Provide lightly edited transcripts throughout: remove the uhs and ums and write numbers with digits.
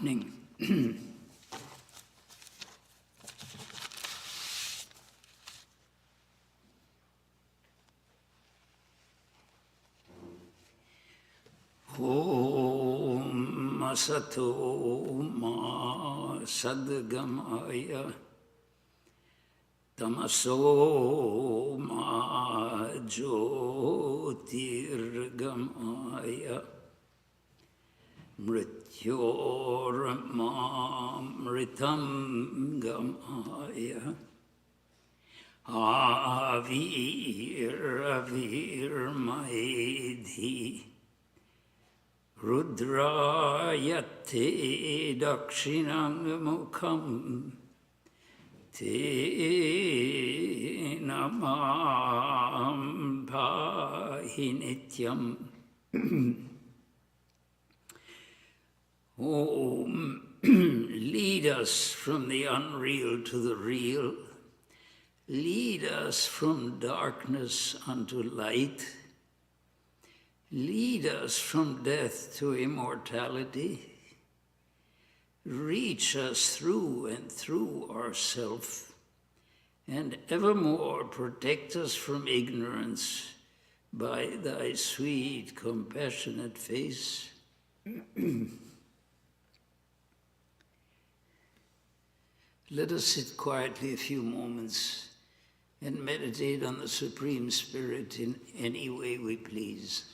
morning. Om Asato Ma Sadgamaya Tamaso Ma Jyotirgamaya Mrityomritam Gamaya Avir Maedhi Rudrayate Dakshinangamukham Te Namam Pahinityam. Om, lead us from the unreal to the real. Lead us from darkness unto light. Lead us from death to immortality. Reach us through and through ourself, and evermore protect us from ignorance by thy sweet, compassionate face. Let us sit quietly a few moments and meditate on the Supreme Spirit in any way we please.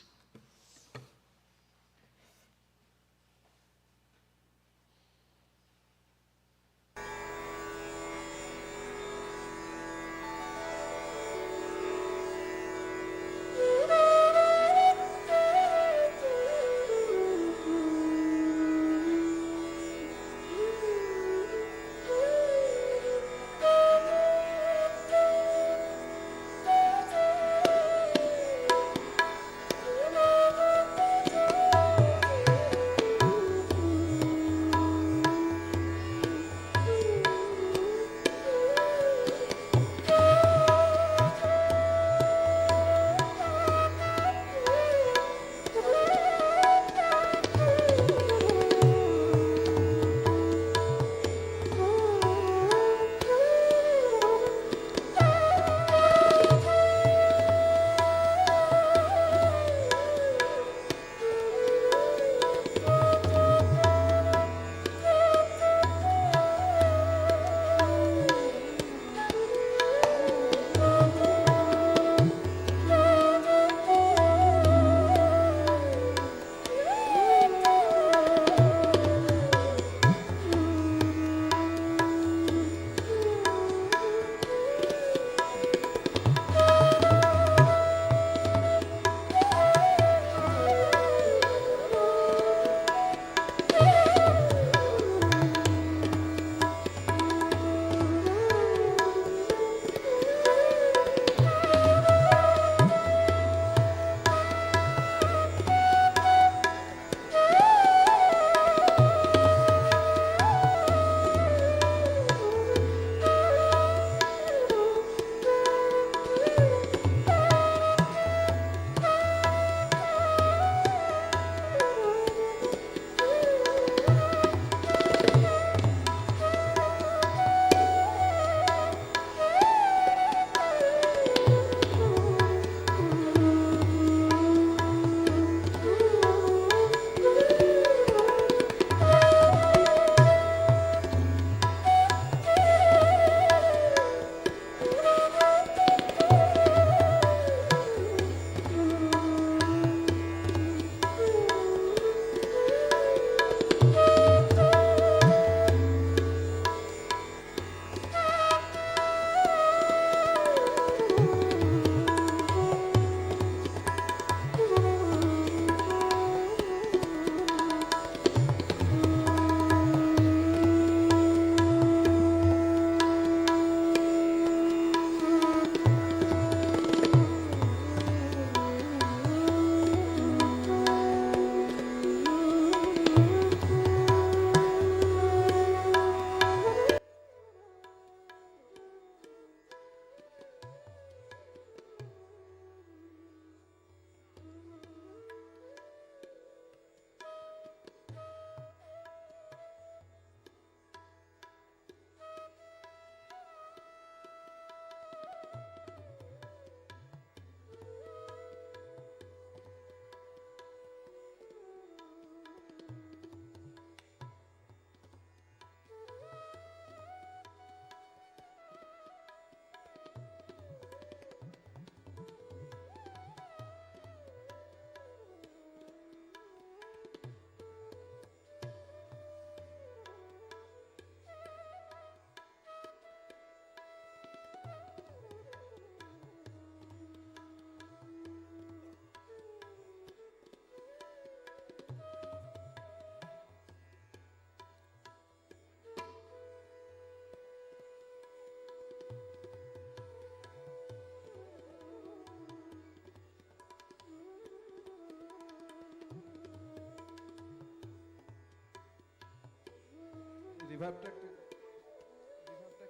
রিভার্বটা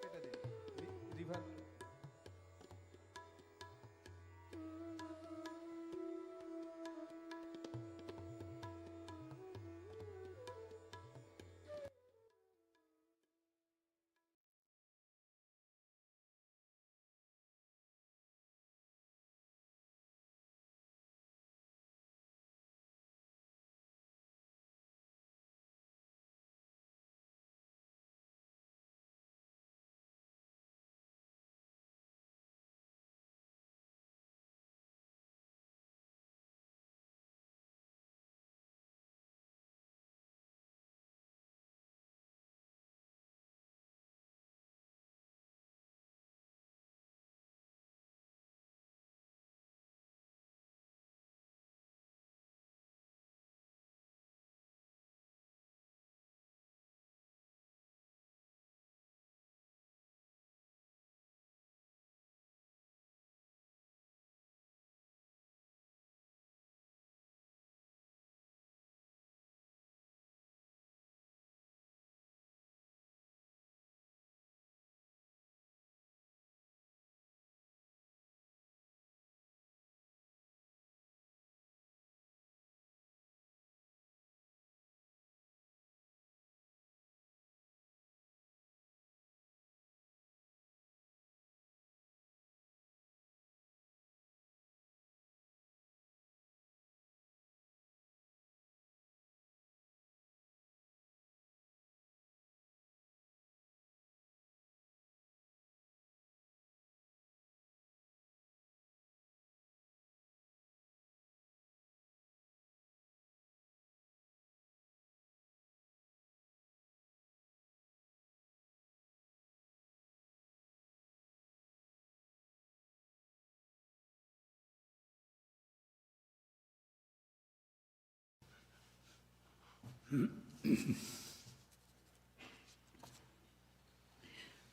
কেটে দিন, reverb.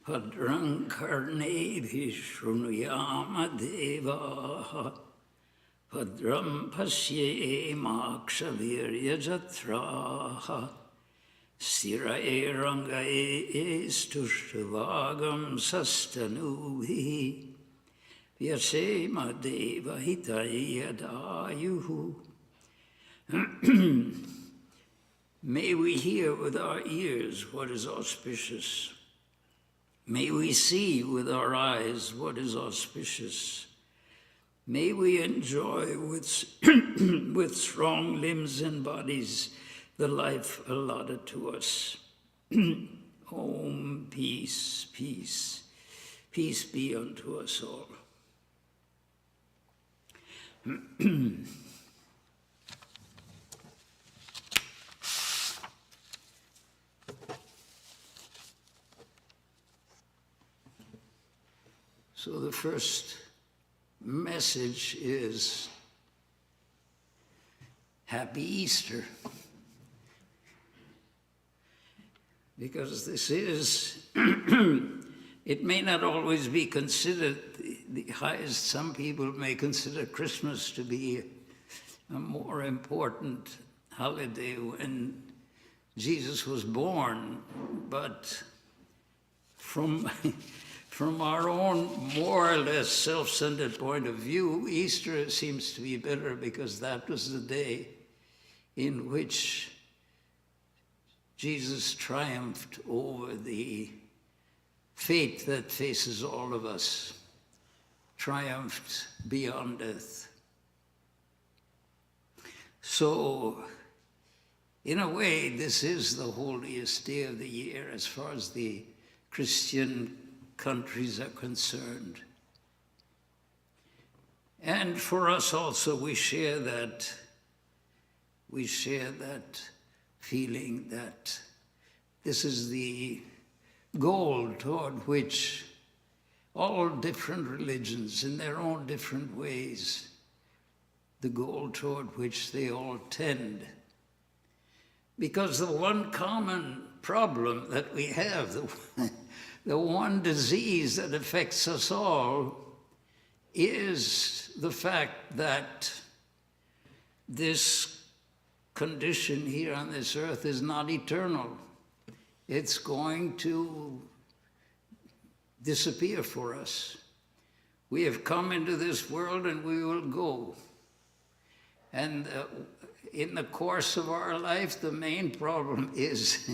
Bhadrang karnebhi shrunuyama devaha Bhadram pasyemakshviryajatraha Stirae rangae stushravagam sastanubhi Vyasema deva hitayadayuhu. May we hear with our ears what is auspicious. May we see with our eyes what is auspicious. May we enjoy with, with strong limbs and bodies the life allotted to us. Om, peace, peace. Peace be unto us all. So the first message is Happy Easter. Because this is, it may not always be considered the highest. Some people may consider Christmas to be a more important holiday when Jesus was born, but from our own more or less self-centered point of view, Easter seems to be better because that was the day in which Jesus triumphed over the fate that faces all of us, triumphed beyond death. So, in a way, this is the holiest day of the year as far as the Christian countries are concerned. And for us also, we share that feeling that this is the goal toward which all different religions, in their own different ways, the goal toward which they all tend. Because the one common problem that we have, the one disease that affects us all, is the fact that this condition here on this earth is not eternal. it's going to disappear for us. We have come into this world and we will go. And in the course of our life, the main problem is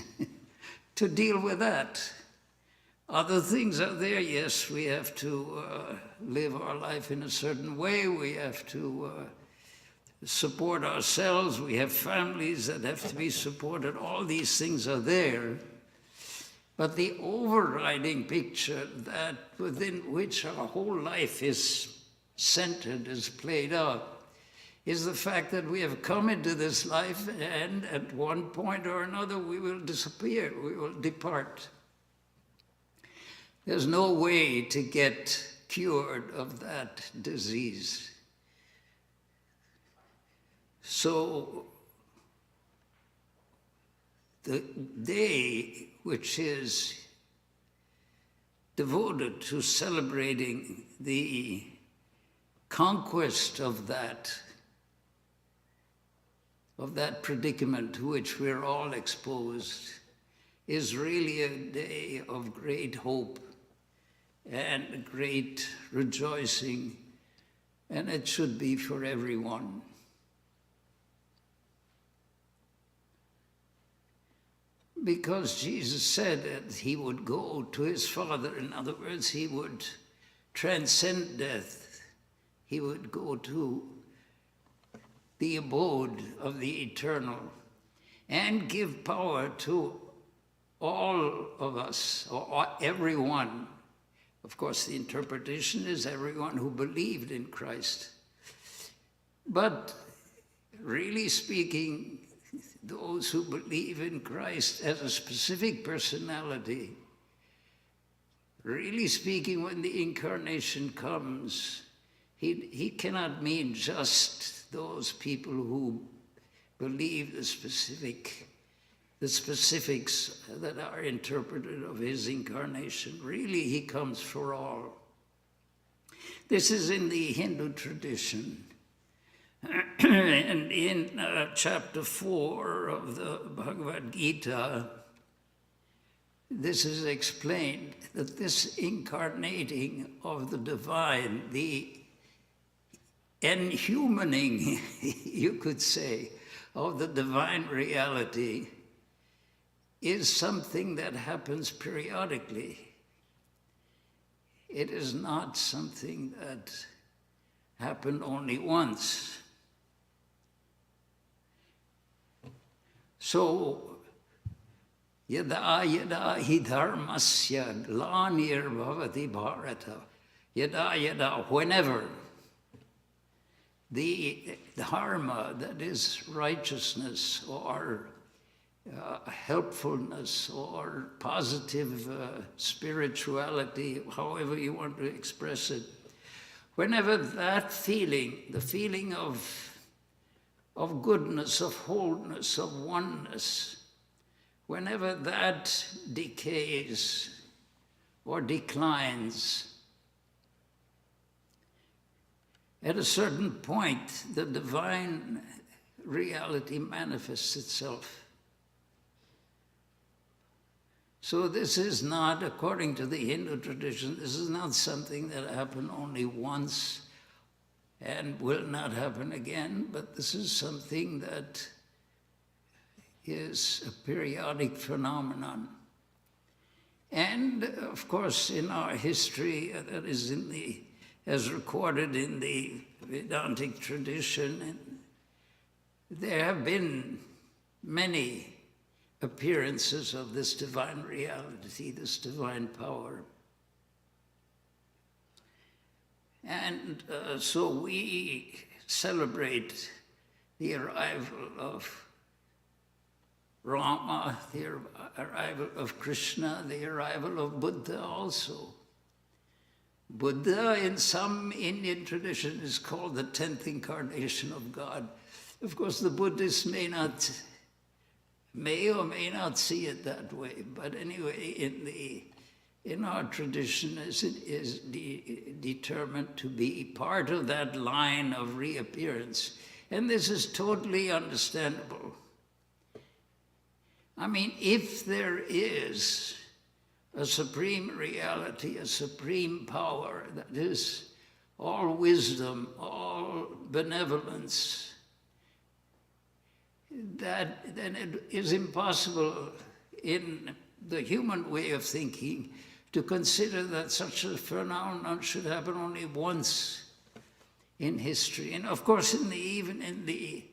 to deal with that. Other things are there, yes, we have to live our life in a certain way, we have to support ourselves, we have families that have to be supported, all these things are there. But the overriding picture that within which our whole life is centered, is played out, is the fact that we have come into this life and at one point or another we will disappear, we will depart. There's no way to get cured of that disease. So the day which is devoted to celebrating the conquest of that predicament to which we're all exposed, is really a day of great hope and great rejoicing, and it should be for everyone. Because Jesus said that he would go to his Father. In other words, he would transcend death. He would go to the abode of the eternal and give power to all of us, or everyone. Of course, the interpretation is everyone who believed in Christ. But really speaking, those who believe in Christ as a specific personality, really speaking, when the incarnation comes, he cannot mean just those people who believe the specifics that are interpreted of his incarnation. Really, he comes for all. This is in the Hindu tradition. And in chapter 4 of the Bhagavad Gita, this is explained, that this incarnating of the divine, the enhumaning, you could say, of the divine reality, is something that happens periodically. It is not something that happened only once. So, yada yada hi dharmasya glanir bhavati bharata, yada yada, whenever the dharma, that is righteousness or helpfulness or positive spirituality, however you want to express it, whenever that feeling, the feeling of goodness, of wholeness, of oneness, whenever that decays or declines, at a certain point, the divine reality manifests itself. So this is not, according to the Hindu tradition, this is not something that happened only once and will not happen again, but this is something that is a periodic phenomenon. And of course, in our history, that is as recorded in the Vedantic tradition, there have been many appearances of this divine reality, this divine power. And so we celebrate the arrival of Rama, the arrival of Krishna, the arrival of Buddha also. Buddha, in some Indian tradition, is called the 10th incarnation of God. Of course, the Buddhists may or may not see it that way, but anyway, in our tradition, it is determined to be part of that line of reappearance. And this is totally understandable. I mean, if there is a supreme reality, a supreme power that is all wisdom, all benevolence, then it is impossible in the human way of thinking to consider that such a phenomenon should happen only once in history. And of course, even in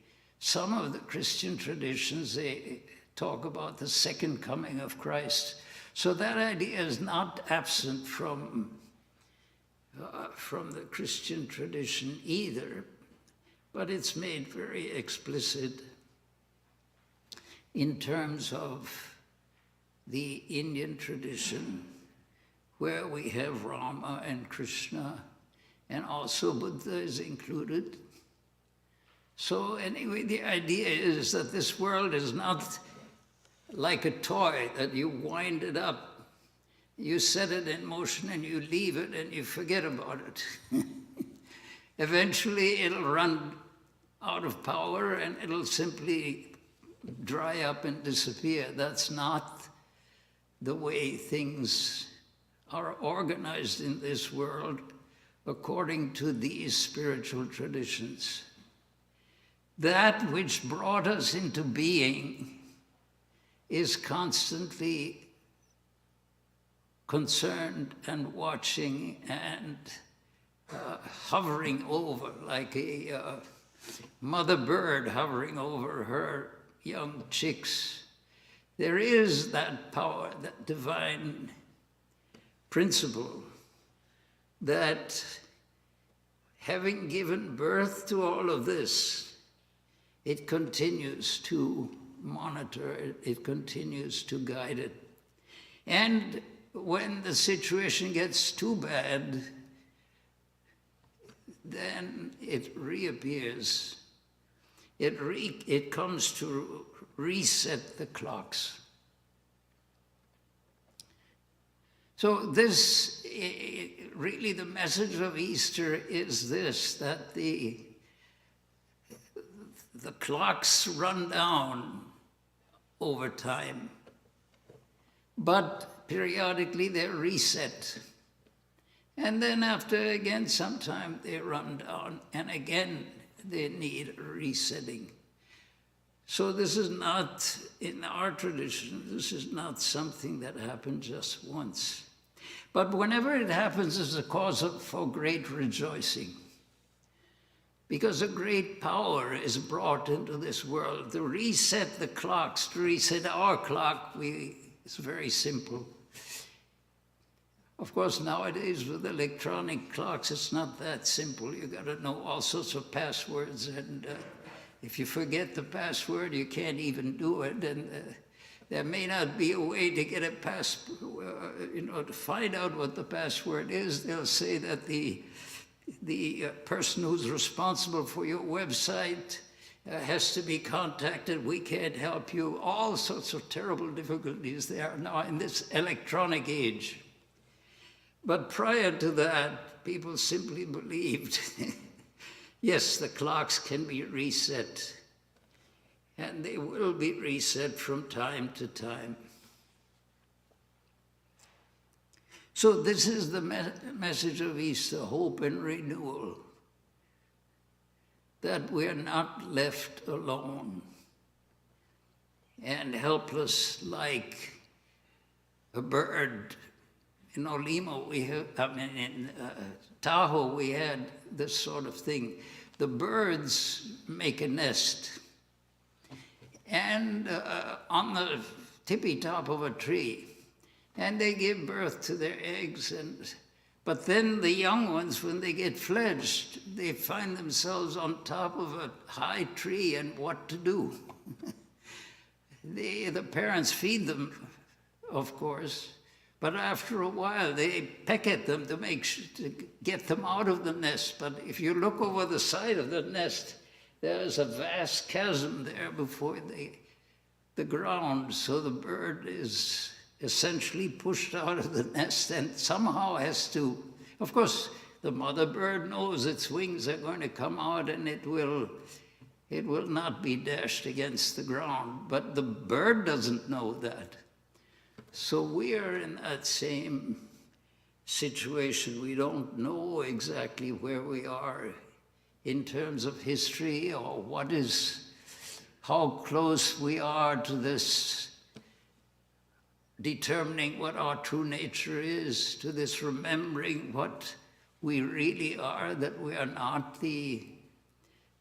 some of the Christian traditions, they talk about the second coming of Christ. So that idea is not absent from the Christian tradition either, but it's made very explicit in terms of the Indian tradition, where we have Rama and Krishna, and also Buddha is included. So anyway, the idea is that this world is not like a toy that you wind it up, you set it in motion and you leave it and you forget about it. Eventually it'll run out of power and it'll simply dry up and disappear. That's not the way things are organized in this world according to these spiritual traditions. That which brought us into being is constantly concerned and watching and hovering over, like a mother bird hovering over her young chicks. There is that power, that divine principle, that having given birth to all of this, it continues to monitor it, it continues to guide it. And when the situation gets too bad, then it reappears. It comes to reset the clocks. So this, really the message of Easter is this, that the clocks run down over time, but periodically they're reset. And then after, again, sometime they run down, and again they need resetting. So this is not, in our tradition, this is not something that happened just once. But whenever it happens, it's a cause for great rejoicing. Because a great power is brought into this world to reset the clocks, to reset our clock. It's very simple. Of course, nowadays with electronic clocks, it's not that simple. You got to know all sorts of passwords, and if you forget the password, you can't even do it. And there may not be a way to get a to find out what the password is. They'll say that the person who's responsible for your website has to be contacted. We can't help you. All sorts of terrible difficulties there now in this electronic age. But prior to that, people simply believed, yes, the clocks can be reset, and they will be reset from time to time. So this is the message of Easter, hope and renewal, that we are not left alone and helpless like a bird. In Olimo, in Tahoe, we had this sort of thing. The birds make a nest, and on the tippy top of a tree, and they give birth to their eggs. But then the young ones, when they get fledged, they find themselves on top of a high tree, and what to do? The parents feed them, of course, but after a while they peck at them to get them out of the nest. But if you look over the side of the nest, there's a vast chasm there before the ground, so the bird is essentially pushed out of the nest and somehow has to, of course, the mother bird knows its wings are going to come out and it will it will not be dashed against the ground. But the bird doesn't know that. So we are in that same situation. We don't know exactly where we are in terms of history or how close we are to this determining what our true nature is, to this remembering what we really are, that we are not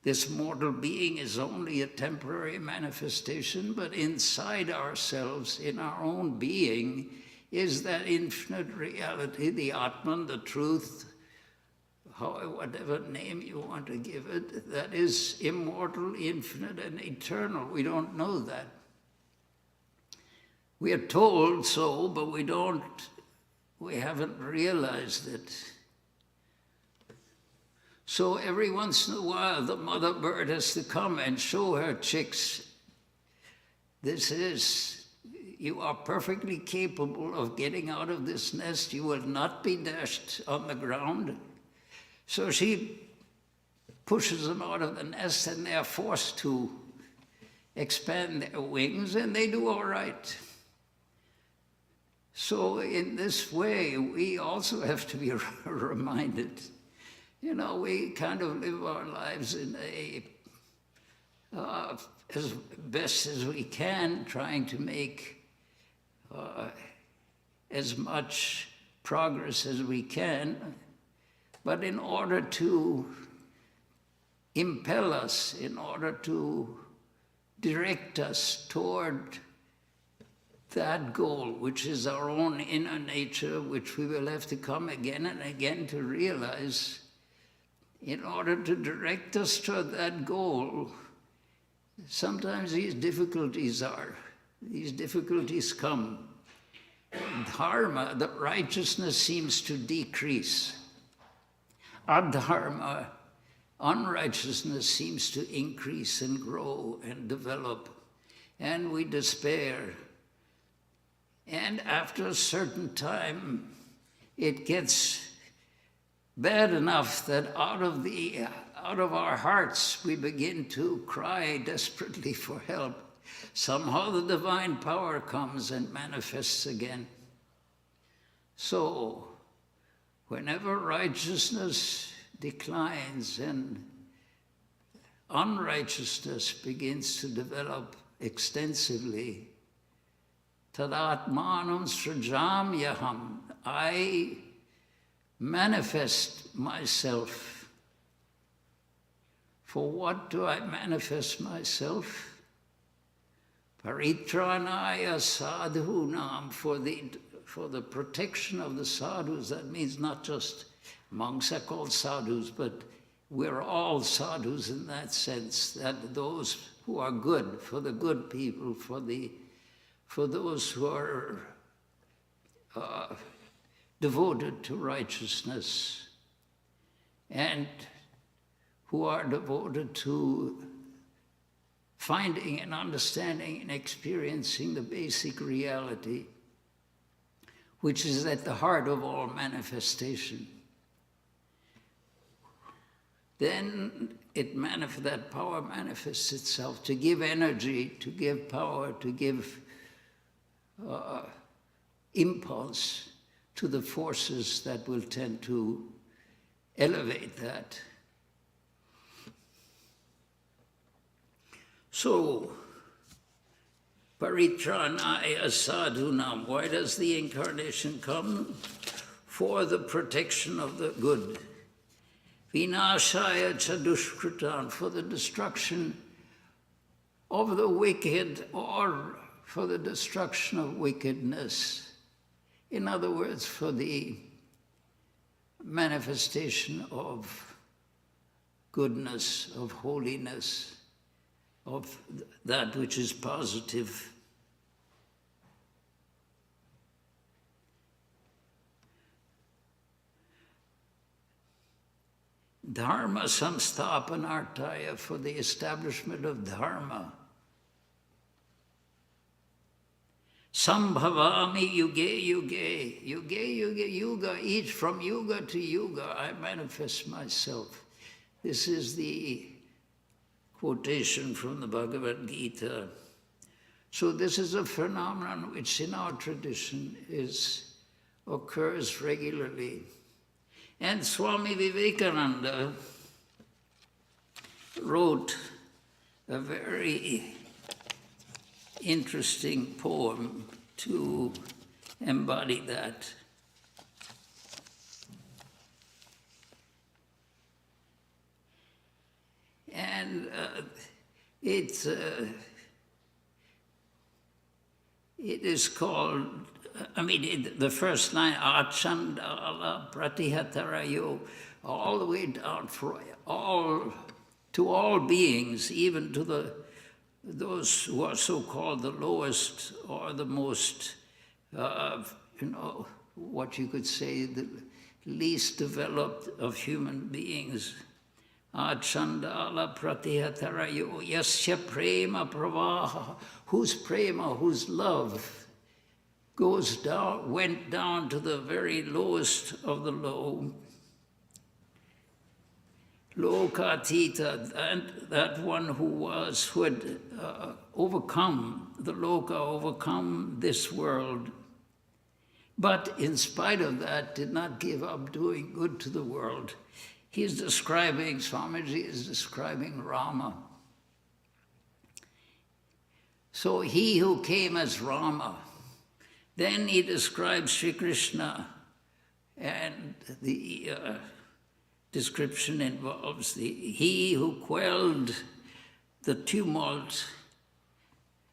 this mortal being is only a temporary manifestation, but inside ourselves, in our own being, is that infinite reality, the Atman, the truth, whatever name you want to give it, that is immortal, infinite, and eternal. We don't know that. We are told so, but we haven't realized it. So every once in a while, the mother bird has to come and show her chicks, you are perfectly capable of getting out of this nest. You will not be dashed on the ground. So she pushes them out of the nest, and they are forced to expand their wings, and they do all right. So in this way, we also have to be reminded. We kind of live our lives in as best as we can, trying to make as much progress as we can. But in order to impel us, in order to direct us toward that goal, which is our own inner nature, which we will have to come again and again to realize, in order to direct us toward that goal, sometimes these difficulties come. Dharma, the righteousness, seems to decrease. Adharma, unrighteousness, seems to increase and grow and develop, and we despair. And after a certain time, it gets bad enough that out of our hearts we begin to cry desperately for help. Somehow the divine power comes and manifests again. So, whenever righteousness declines and unrighteousness begins to develop extensively, tadatmanam srajamyaham, I manifest myself. For what do I manifest myself? Paritranaya sadhunam, for the protection of the sadhus. That means not just monks are called sadhus, but we're all sadhus in that sense, that those who are good, for the good people, for those who are devoted to righteousness and who are devoted to finding and understanding and experiencing the basic reality, which is at the heart of all manifestation. Then that power manifests itself to give energy, to give power, to give impulse to the forces that will tend to elevate that. So, paritranaya sadhunam, why does the incarnation come? For the protection of the good. Vinashaya chadushkritan, for the destruction of the wicked, or for the destruction of wickedness. In other words, for the manifestation of goodness, of holiness, of that which is positive. Dharma samsthapanartaya, for the establishment of dharma. Sambhavami yuge yuge, yuge yuge yuga, each from yuga to yuga I manifest myself. This is the quotation from the Bhagavad Gita. So this is a phenomenon which in our tradition occurs regularly. And Swami Vivekananda wrote a very interesting poem to embody that. And it is called, the first line, Achandala Pratihatarayo, all the way down to all beings, even to those who are so-called the lowest or the most, what you could say, the least developed of human beings. Achandala Pratihatarayo, Yasya Prema Pravaha, whose prema, whose love went down to the very lowest of the low. Lokatita, that one who had overcome the loka, overcome this world, but in spite of that did not give up doing good to the world. Swamiji is describing Rama. So he who came as Rama, then he describes Sri Krishna, and the description involves he who quelled the tumult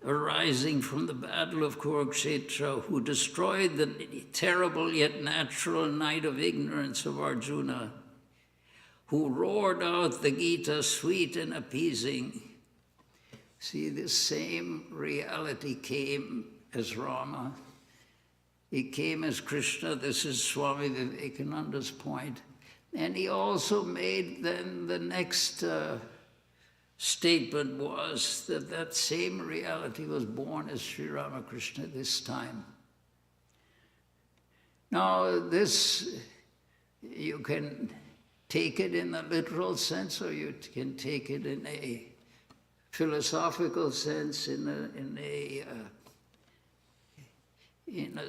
arising from the battle of Kurukshetra, who destroyed the terrible yet natural night of ignorance of Arjuna, who roared out the Gita sweet and appeasing. See, this same reality came as Rama. He came as Krishna. This is Swami Vivekananda's point. And he also made then the next statement was that same reality was born as Sri Ramakrishna this time. Now this, you can take it in a literal sense, or you can take it in a philosophical sense, in a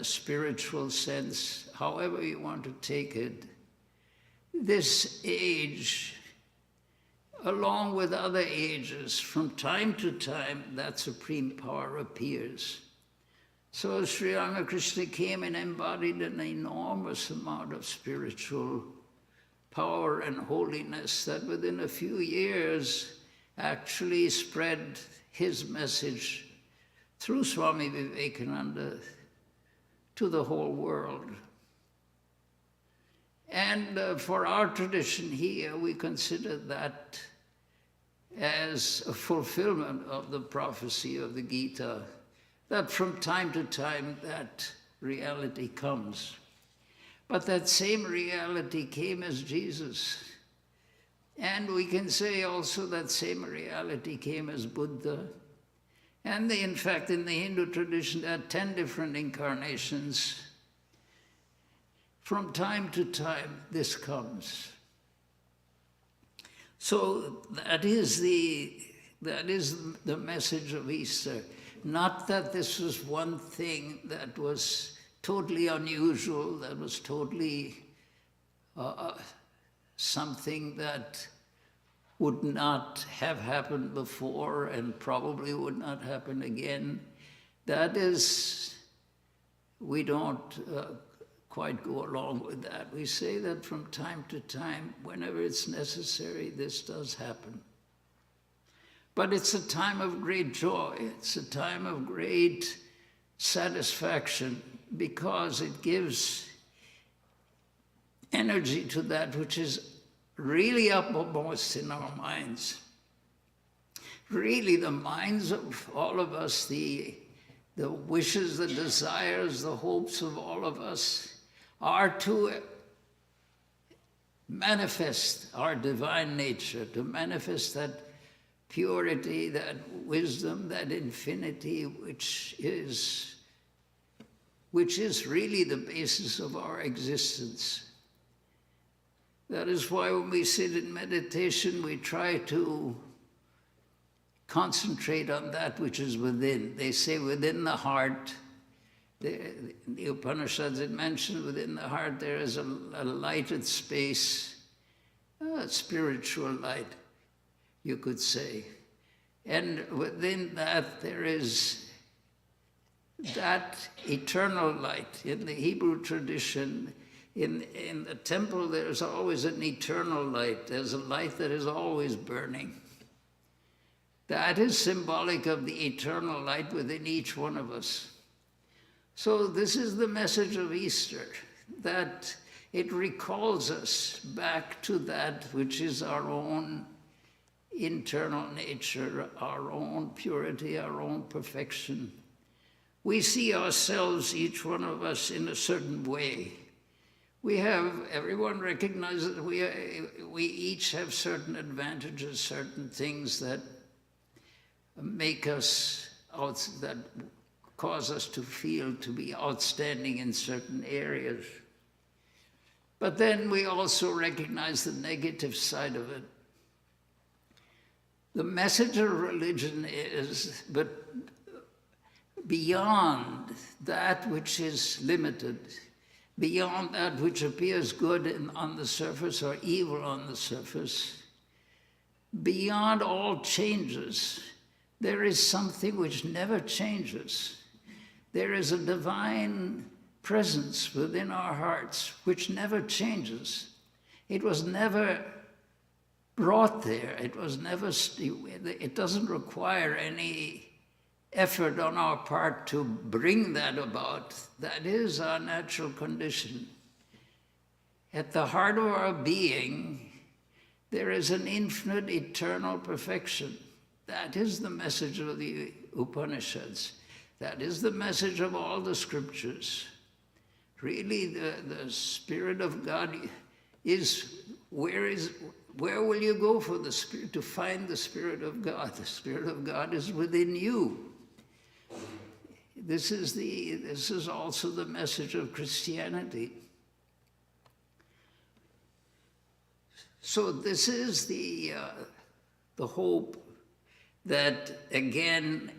spiritual sense, however you want to take it. This age, along with other ages, from time to time, that supreme power appears. So Sri Ramakrishna came and embodied an enormous amount of spiritual power and holiness that within a few years actually spread his message through Swami Vivekananda to the whole world. And for our tradition here, we consider that as a fulfillment of the prophecy of the Gita, that from time to time that reality comes. But that same reality came as Jesus. And we can say also that same reality came as Buddha. And in fact, in the Hindu tradition, there are 10 different incarnations. From time to time, this comes. So that is the message of Easter. Not that this was one thing that was totally unusual, that was totally something that would not have happened before and probably would not happen again. That is, we don't quite go along with that. We say that from time to time, whenever it's necessary, this does happen. But it's a time of great joy. It's a time of great satisfaction because it gives energy to that which is really uppermost in our minds. Really, the minds of all of us, the wishes, the desires, the hopes of all of us are to manifest our divine nature, to manifest that purity, that wisdom, that infinity, which is really the basis of our existence. That is why when we sit in meditation, we try to concentrate on that which is within. They say within the heart, the Upanishads had mentioned within the heart there is a lighted space, a spiritual light, you could say. And within that there is that eternal light. In the Hebrew tradition, in the temple there's always an eternal light. There's a light that is always burning. That is symbolic of the eternal light within each one of us. So this is the message of Easter, that it recalls us back to that which is our own internal nature, our own purity, our own perfection. We see ourselves, each one of us, in a certain way. Everyone recognizes that we each have certain advantages, certain things that make us, that cause us to feel to be outstanding in certain areas. But then we also recognize the negative side of it. The message of religion is, but beyond that which is limited, beyond that which appears good on the surface or evil on the surface, beyond all changes, there is something which never changes. There is a divine presence within our hearts which never changes. It was never brought there. It doesn't require any effort on our part to bring that about. That is our natural condition. At the heart of our being, there is an infinite, eternal perfection. That is the message of the Upanishads. That is the message of all the scriptures. Really, the Spirit of God where will you go for the Spirit, to find the Spirit of God? The Spirit of God is within you. This is also the message of Christianity. So this is the hope that again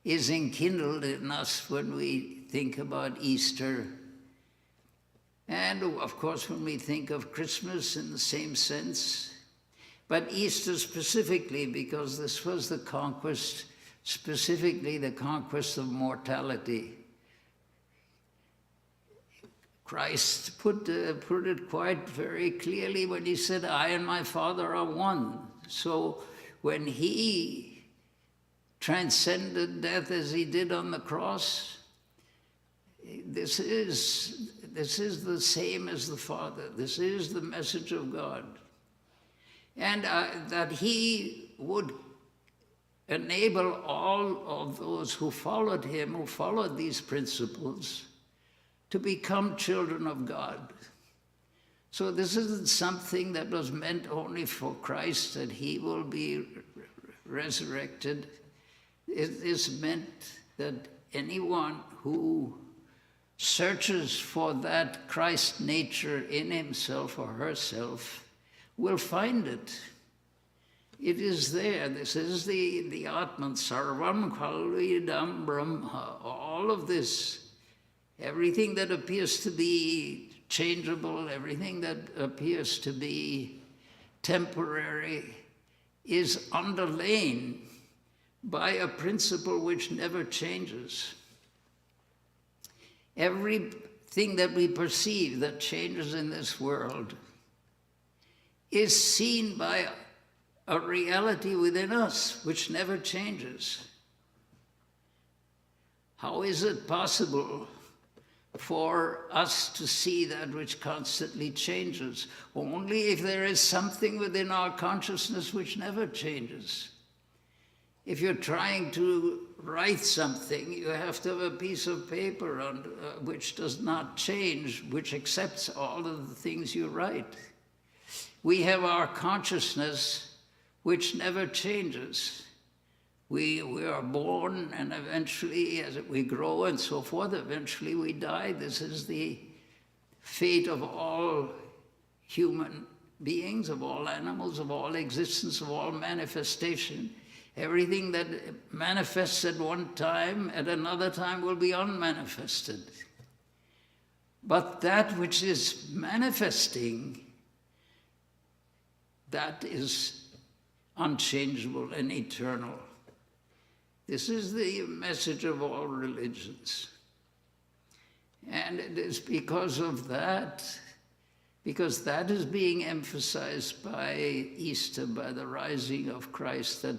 is enkindled in us when we think about Easter. And of course, when we think of Christmas in the same sense, but Easter specifically, because this was the conquest, specifically the conquest of mortality. Christ put it quite very clearly when he said, I and my Father are one. So when he transcended death as he did on the cross, this is the same as the Father. This is the message of God. And that he would enable all of those who followed him, who followed these principles, to become children of God. So this isn't something that was meant only for Christ, that he will be resurrected. It is meant that anyone who searches for that Christ nature in himself or herself will find it. It is there. This is the Atman, Sarvam Khalu Idam Brahma. All of this, everything that appears to be changeable, everything that appears to be temporary, is underlain by a principle which never changes. Everything that we perceive that changes in this world is seen by a reality within us which never changes. How is it possible for us to see that which constantly changes? Only if there is something within our consciousness which never changes. If you're trying to write something, you have to have a piece of paper which does not change, which accepts all of the things you write. We have our consciousness which never changes. We are born, and eventually, as we grow and so forth, eventually we die. This is the fate of all human beings, of all animals, of all existence, of all manifestation. Everything that manifests at one time, at another time will be unmanifested. But that which is manifesting, that is unchangeable and eternal. This is the message of all religions. And it is because of that, because that is being emphasized by Easter, by the rising of Christ, that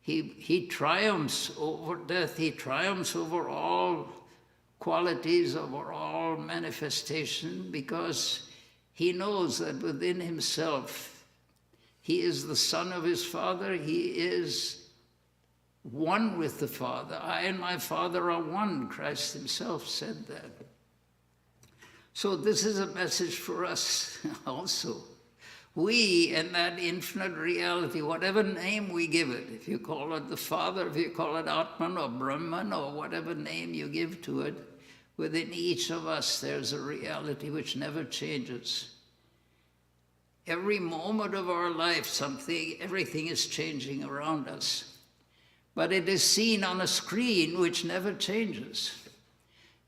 he triumphs over death, he triumphs over all qualities, over all manifestation, because he knows that within himself, he is the Son of his Father, he is one with the Father. I and my Father are one, Christ himself said that. So this is a message for us also. We and that infinite reality, whatever name we give it, if you call it the Father, if you call it Atman or Brahman or whatever name you give to it, within each of us there's a reality which never changes. Every moment of our life, everything is changing around us. But it is seen on a screen which never changes.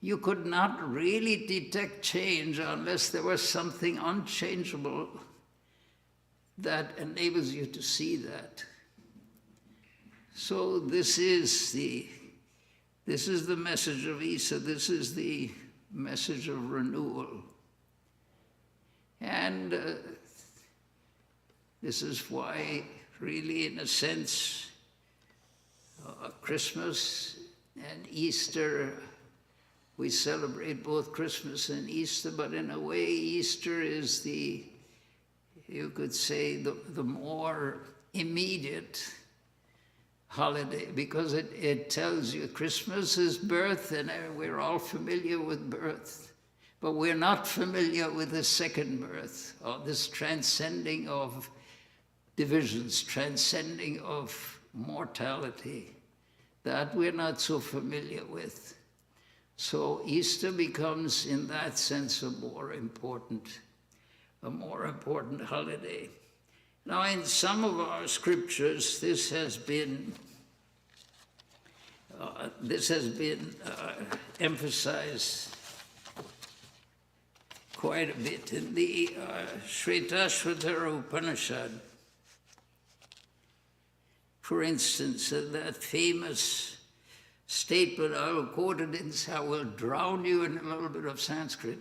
You could not really detect change unless there was something unchangeable that enables you to see that. So this is the message of Easter, this is the message of renewal. And this is why, really, in a sense, Christmas and Easter, we celebrate both Christmas and Easter, but in a way, Easter is you could say, the more immediate holiday, because it tells you Christmas is birth, and we're all familiar with birth, but we're not familiar with the second birth, or this transcending of divisions, transcending of mortality. That we're not so familiar with. So Easter becomes, in that sense, a more important holiday. Now, in some of our scriptures, this has been emphasized quite a bit. In the Shvetashvatara Upanishad, for instance, in that famous statement, I will quote it in, I will drown you in a little bit of Sanskrit.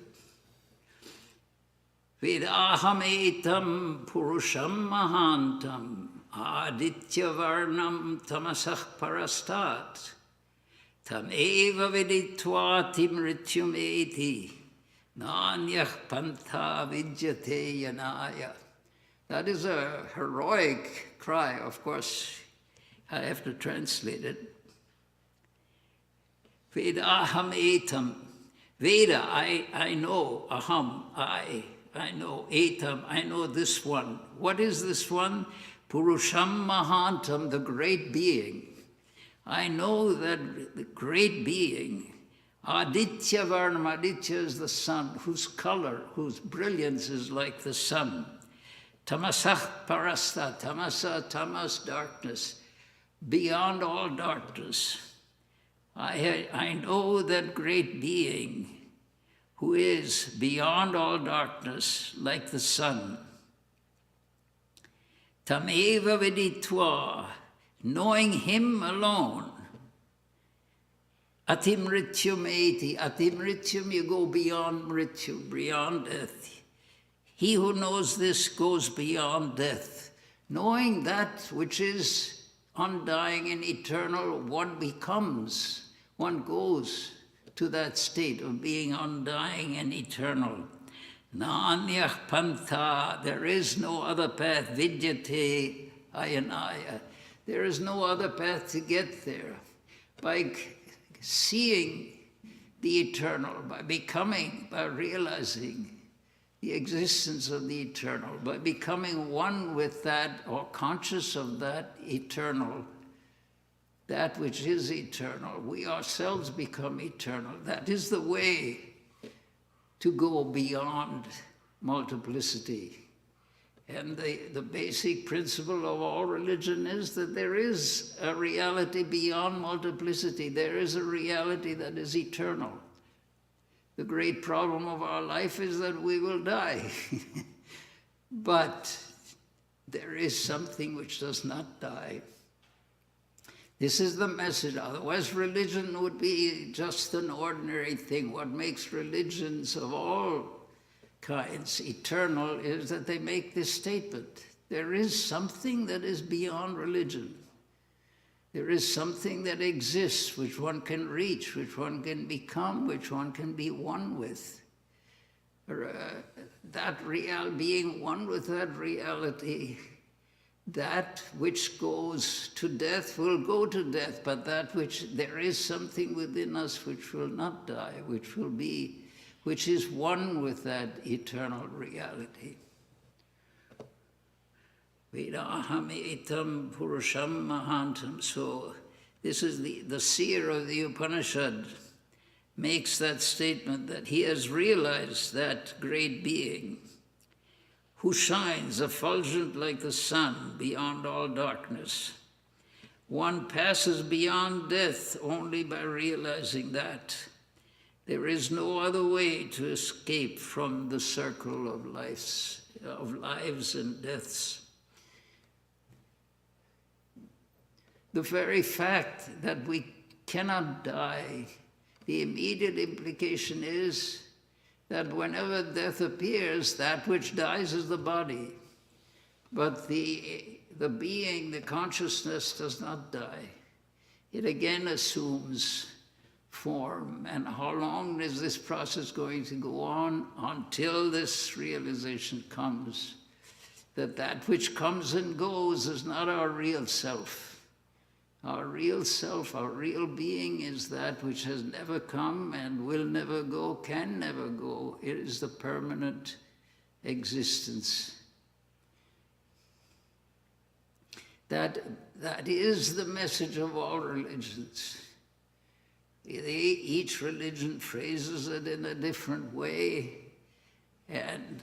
Vedaham etam purusham mahantam aditya varnam tamasah parastat tam eva viditva timrityum eti nanyah pantha vidyate yanaya. That is a heroic cry, of course. I have to translate it. Vedaham etam. Veda, I know. Aham, I know. Etam, I know this one. What is this one? Purusham Mahantam, the great being. I know that the great being, Aditya Varnam, Aditya is the sun, whose color, whose brilliance is like the sun. Tamasah Parasta, Tamasa, Tamas, darkness. Beyond all darkness. I know that great being who is beyond all darkness, like the sun. Tameva viditva, knowing him alone. Atimrityum eti, atimrityum, you go beyond mrityu, beyond death. He who knows this goes beyond death. Knowing that which is undying and eternal, one becomes, one goes to that state of being undying and eternal. Nanyah pantha, there is no other path, vidyate ayanaya. There is no other path to get there. By seeing the eternal, by becoming, by realizing the existence of the eternal, by becoming one with that, or conscious of that eternal, that which is eternal, we ourselves become eternal. That is the way to go beyond multiplicity And the basic principle of all religion is that there is a reality beyond multiplicity. There is a reality that is eternal. The great problem of our life is that we will die. But there is something which does not die. This is the message. Otherwise, religion would be just an ordinary thing. What makes religions of all kinds eternal is that they make this statement. There is something that is beyond religion. There is something that exists, which one can reach, which one can become, which one can be one with. Being one with that reality, that which goes to death will go to death, but there is something within us which will not die, which is one with that eternal reality. Vedaham etam purusham mahantam. So this is the seer of the Upanishad makes that statement that he has realized that great being who shines effulgent like the sun beyond all darkness. One passes beyond death only by realizing that. There is no other way to escape from the circle of lives and deaths. The very fact that we cannot die, the immediate implication is that whenever death appears, that which dies is the body. But the being, the consciousness, does not die. It again assumes form. And how long is this process going to go on? Until this realization comes that which comes and goes is not our real self. Our real self, our real being is that which has never come and will never go, can never go. It is the permanent existence. That is the message of all religions. Each religion phrases it in a different way, and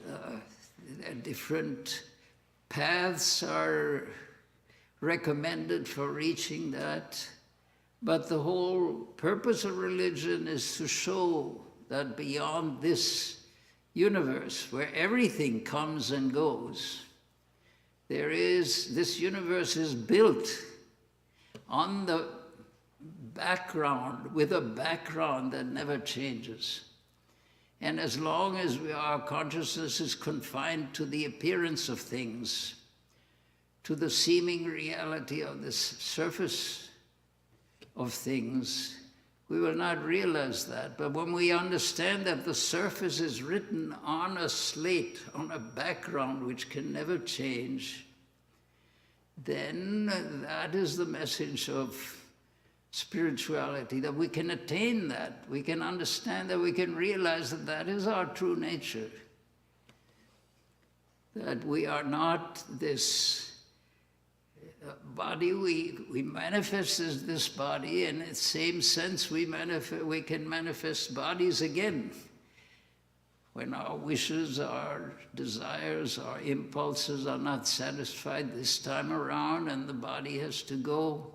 different paths are recommended for reaching that. But the whole purpose of religion is to show that beyond this universe, where everything comes and goes, this universe is built on the background, with a background that never changes. And as long as our consciousness is confined to the appearance of things, to the seeming reality of this surface of things, we will not realize that. But when we understand that the surface is written on a slate, on a background which can never change, then that is the message of spirituality, that we can attain that. We can understand that, we can realize that that is our true nature. That we are not this body, we manifest as this body, and in the same sense we can manifest bodies again. When our wishes, our desires, our impulses are not satisfied this time around and the body has to go,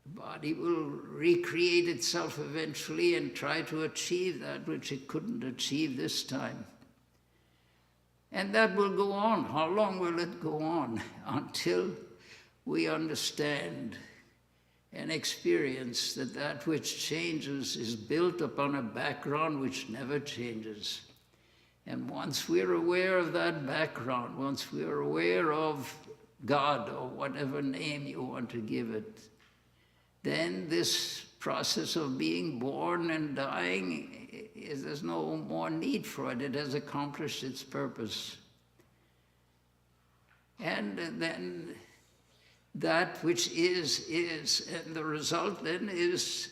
the body will recreate itself eventually and try to achieve that which it couldn't achieve this time. And that will go on. How long will it go on? Until we understand and experience that that which changes is built upon a background which never changes. And once we're aware of that background, once we're aware of God, or whatever name you want to give it, then this process of being born and dying, there's no more need for it. It has accomplished its purpose. And then that which is, and the result then is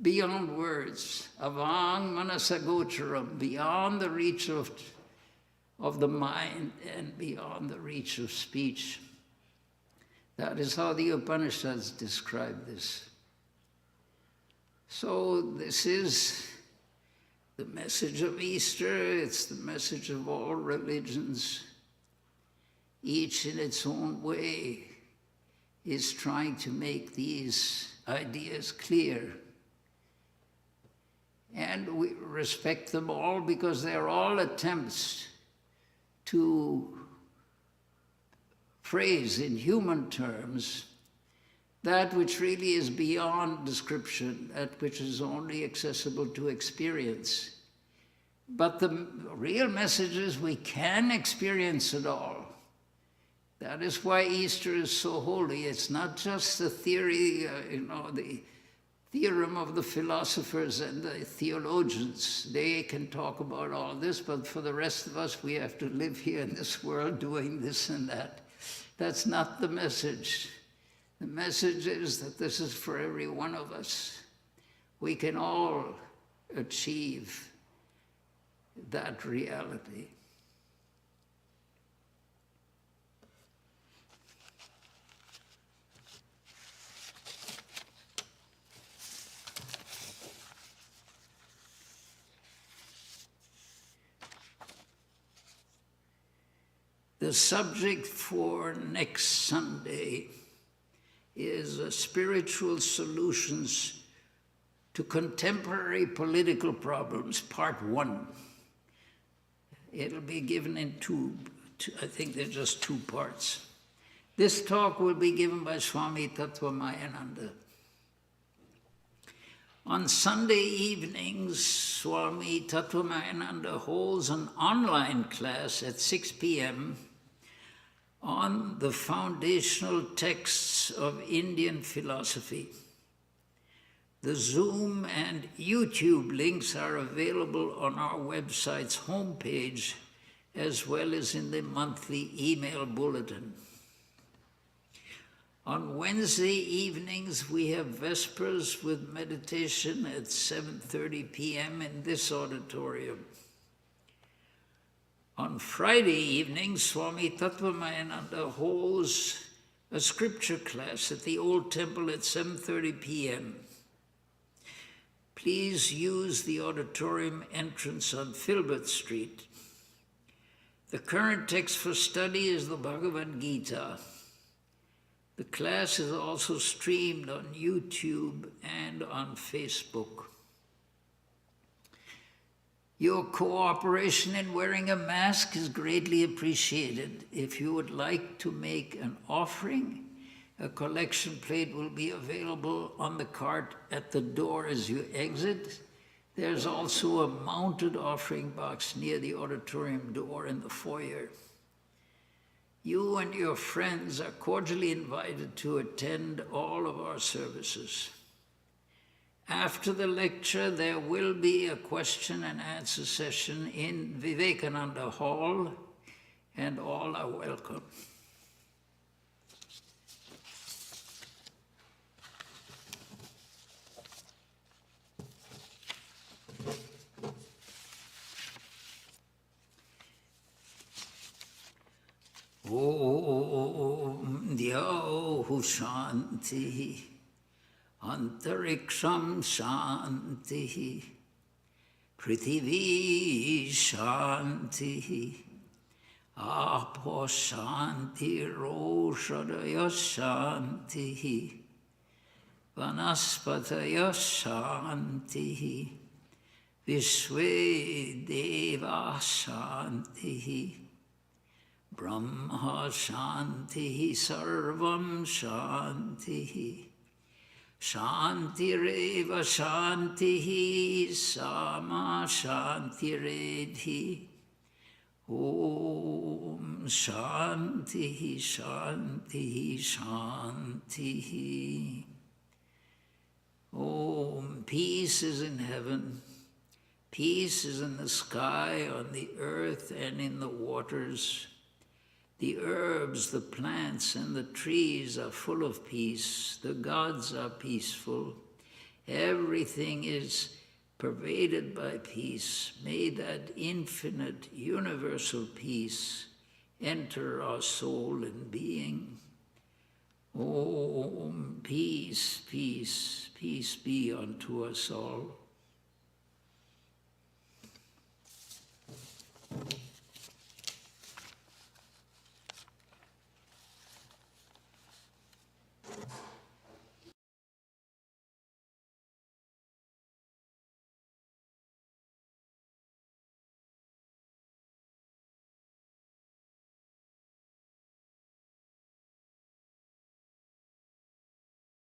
beyond words. Avang manasagocharam, beyond the reach of the mind and beyond the reach of speech. That is how the Upanishads describe this. So this is the message of Easter, it's the message of all religions. each in its own way, is trying to make these ideas clear. And we respect them all because they're all attempts to phrase in human terms that which really is beyond description, that which is only accessible to experience. But the real message is we can experience it all. That is why Easter is so holy. It's not just the theory, the theorem of the philosophers and the theologians. They can talk about all this, but for the rest of us, we have to live here in this world doing this and that. That's not the message. The message is that this is for every one of us. We can all achieve that reality. The subject for next Sunday is spiritual solutions to contemporary political problems, part 1. It'll be given in two, I think they're just 2 parts. This talk will be given by Swami Vedananda. On Sunday evenings, Swami Vedananda holds an online class at 6 p.m. on the foundational texts of Indian philosophy. The Zoom and YouTube links are available on our website's homepage, as well as in the monthly email bulletin. On Wednesday evenings, we have Vespers with meditation at 7:30 p.m. in this auditorium. On Friday evenings, Swami Vedananda holds a scripture class at the Old Temple at 7:30 p.m. Please use the auditorium entrance on Filbert Street. The current text for study is the Bhagavad Gita. The class is also streamed on YouTube and on Facebook. Your cooperation in wearing a mask is greatly appreciated. If you would like to make an offering, a collection plate will be available on the cart at the door as you exit. There's also a mounted offering box near the auditorium door in the foyer. You and your friends are cordially invited to attend all of our services. After the lecture, there will be a question and answer session in Vivekananda Hall, and all are welcome. Om Dhyauhu Shanti Antariksham Shanti Prithivi Shanti Apo Shanti Roshadaya Shanti Vanaspataya Shanti Vishwe Deva Shanti Brahma Shanti Sarvam Shanti Shantireva Shanti Sama Shantiredhi Om Shanti Shanti Shanti. Om. Peace is in heaven, peace is in the sky, on the earth, and in the waters. The herbs, the plants, and the trees are full of peace. The gods are peaceful. Everything is pervaded by peace. May that infinite, universal peace enter our soul and being. Om, peace, peace, peace be unto us all.